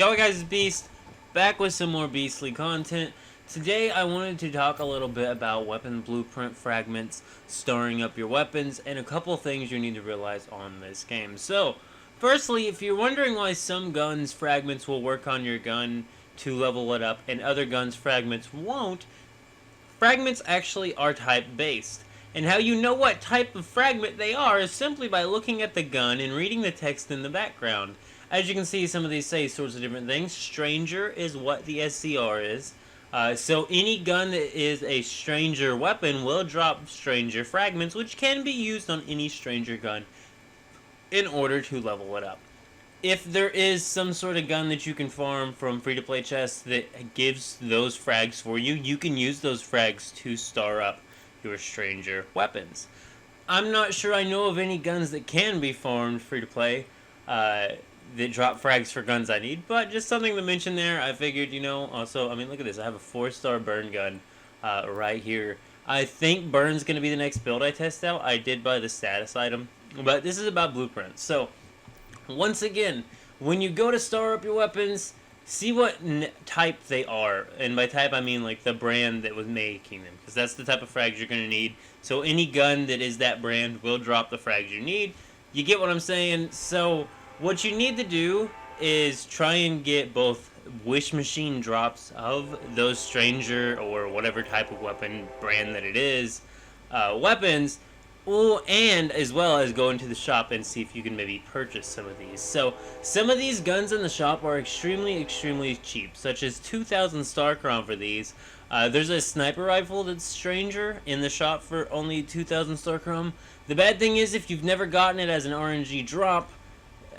Yo guys, it's Beast, back with some more beastly content. Today I wanted to talk a little bit about weapon blueprint fragments, storing up your weapons, and a couple things you need to realize on this game. So, firstly, if you're wondering why some guns fragments will work on your gun to level it up and other guns fragments won't, fragments actually are type based. And how you know what type of fragment they are is simply by looking at the gun and reading the text in the background. As you can see, some of these say sorts of different things. Stranger is what the SCR is. So any gun that is a stranger weapon will drop stranger fragments, which can be used on any stranger gun in order to level it up. If there is some sort of gun that you can farm from free-to-play chests that gives those frags for you, you can use those frags to star up your stranger weapons. I'm not sure I know of any guns that can be farmed free-to-play that drop frags for guns I need, but just something to mention there. I figured, also, I mean, look at this. I have a 4-star burn gun right here. I think burn's going to be the next build I test out. I did buy the status item, but this is about blueprints. So, once again, when you go to star up your weapons, see what type they are. And by type, I mean like the brand that was making them, because that's the type of frags you're going to need. So any gun that is that brand will drop the frags you need. You get what I'm saying? So what you need to do is try and get both wish machine drops of those stranger or whatever type of weapon brand that it is, weapons, and as well as go into the shop and see if you can maybe purchase some of these. So some of these guns in the shop are extremely cheap, such as 2,000 starchrom for these. There's a sniper rifle that's stranger in the shop for only 2,000 starchrom. The bad thing is, if you've never gotten it as an RNG drop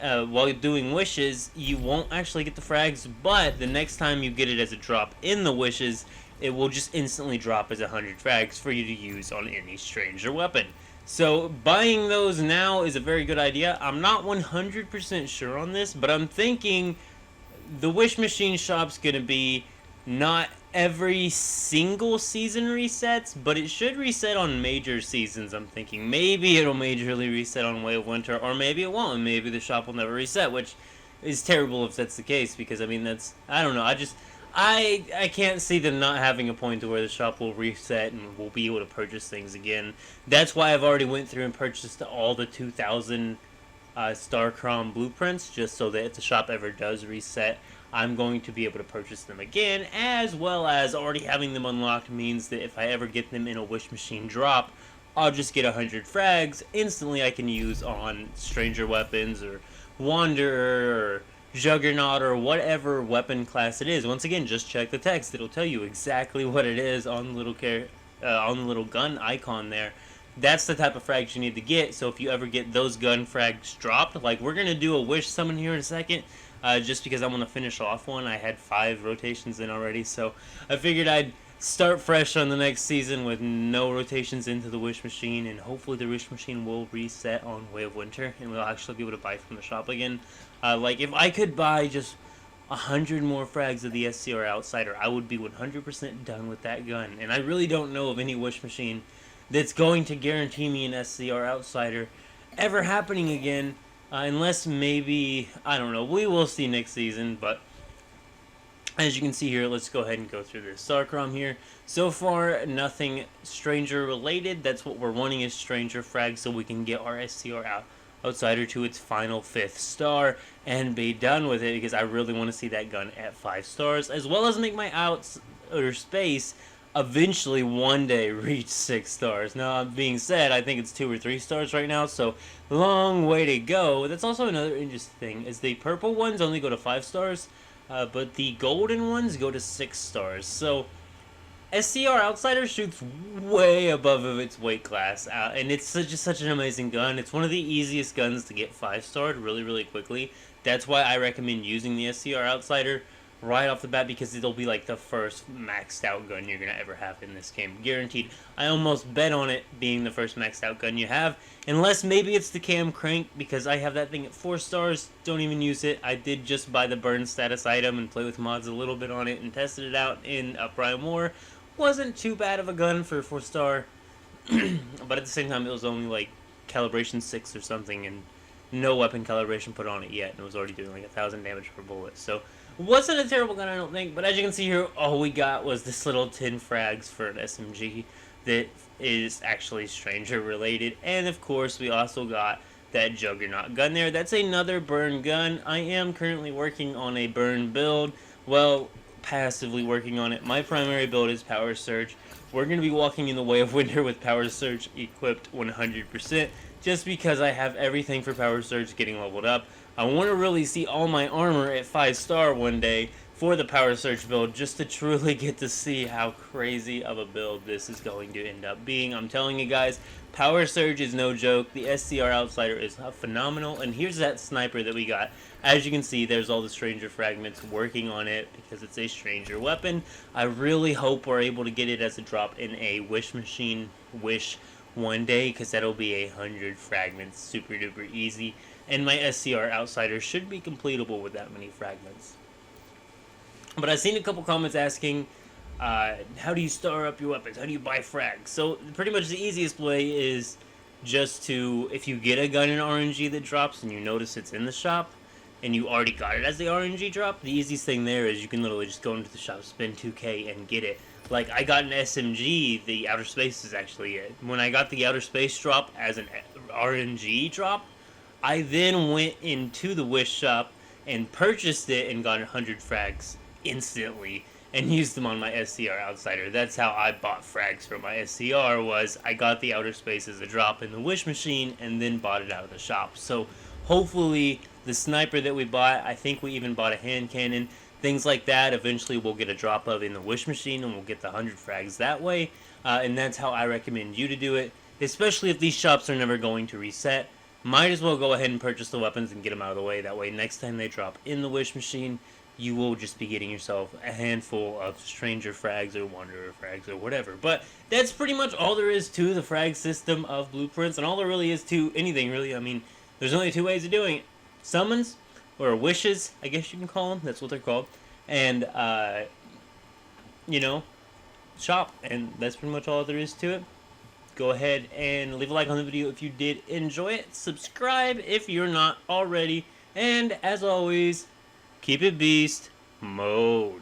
while doing wishes, you won't actually get the frags, but the next time you get it as a drop in the wishes, it will just instantly drop as 100 frags for you to use on any stranger weapon. So buying those now is a very good idea. I'm not 100% sure on this, but I'm thinking the wish machine shop's going to be not every single season resets, but it should reset on major seasons. I'm thinking maybe it'll majorly reset on Way of Winter, or maybe it won't. Maybe the shop will never reset, which is terrible if that's the case, because I mean, I don't know. I can't see them not having a point to where the shop will reset and we'll be able to purchase things again. That's why I've already went through and purchased all the 2,000 starchrom blueprints, just so that if the shop ever does reset, I'm going to be able to purchase them again, as well as already having them unlocked means that if I ever get them in a wish machine drop, I'll just get 100 frags instantly I can use on stranger weapons or wanderer or juggernaut or whatever weapon class it is. Once again, just check the text. It'll tell you exactly what it is on the little gun icon there. That's the type of frags you need to get. So if you ever get those gun frags dropped, like we're gonna do a wish summon here in a second, just because I want to finish off one. I had 5 rotations in already, so I figured I'd start fresh on the next season with no rotations into the wish machine, and hopefully the wish machine will reset on Way of Winter and we'll actually be able to buy from the shop again. Like if I could buy just 100 more frags of the SCR Outsider, I would be 100% done with that gun. And I really don't know of any wish machine that's going to guarantee me an SCR Outsider ever happening again, unless maybe, I don't know, we will see next season. But as you can see here, let's go ahead and go through this starchrom here. So far, nothing stranger related. That's what we're wanting, is stranger frags, so we can get our SCR Outsider to its final 5th star and be done with it, because I really want to see that gun at 5 stars, as well as make my outer space eventually one day reach 6 stars. Now, being said, I think it's 2 or 3 stars right now, so long way to go. That's also another interesting thing, is the purple ones only go to 5 stars, but the golden ones go to 6 stars. So SCR Outsider shoots way above of its weight class, and it's just such an amazing gun. It's one of the easiest guns to get 5-starred really quickly. That's why I recommend using the SCR Outsider right off the bat, because it'll be like the first maxed out gun you're gonna ever have in this game, guaranteed. I almost bet on it being the first maxed out gun you have, unless maybe it's the cam crank, because I have that thing at 4 stars. Don't even use it. I did just buy the burn status item and play with mods a little bit on it and tested it out in Prime War. Wasn't too bad of a gun for 4-star, but at the same time it was only like calibration 6 or something, and no weapon calibration put on it yet, and it was already doing like 1,000 damage per bullet. So Wasn't a terrible gun, I don't think, but as you can see here, all we got was this little 10 frags for an SMG that is actually Stranger related. And of course, we also got that Juggernaut gun there. That's another burn gun. I am currently working on a burn build. Well, passively working on it. My primary build is PowerSurge. We're going to be walking in the way of winter with PowerSurge equipped 100%, just because I have everything for PowerSurge getting leveled up. I want to really see all my armor at 5-star one day for the PowerSurge build, just to truly get to see how crazy of a build this is going to end up being. I'm telling you guys, PowerSurge is no joke. The SCR Outsider is phenomenal, and here's that sniper that we got. As you can see, there's all the Stranger fragments working on it because it's a Stranger weapon. I really hope we're able to get it as a drop in a wish machine wish one day, because that'll be 100 fragments, super duper easy, and my SCR Outsider should be completable with that many fragments. But I've seen a couple comments asking, how do you star up your weapons? How do you buy frags? So pretty much the easiest way is just to, if you get a gun in RNG that drops and you notice it's in the shop, and you already got it as the RNG drop, the easiest thing there is you can literally just go into the shop, spend 2k, and get it. Like, I got an SMG, the Outer Space is actually it. When I got the Outer Space drop as an RNG drop, I then went into the Wish shop and purchased it and got 100 frags instantly and used them on my SCR Outsider. That's how I bought frags for my SCR, was I got the Outer Space as a drop in the Wish machine and then bought it out of the shop. So hopefully the sniper that we bought, I think we even bought a hand cannon, things like that, eventually we'll get a drop of in the Wish machine and we'll get the 100 frags that way. And that's how I recommend you to do it, especially if these shops are never going to reset. Might as well go ahead and purchase the weapons and get them out of the way. That way next time they drop in the Wish machine, you will just be getting yourself a handful of Stranger frags or Wanderer frags or whatever. But that's pretty much all there is to the frag system of Blueprints, and all there really is to anything, really. I mean, there's only two ways of doing it. Summons, or wishes, I guess you can call them. That's what they're called. And, shop. And that's pretty much all there is to it. Go ahead and leave a like on the video if you did enjoy it. Subscribe if you're not already. And, as always, keep it beast mode.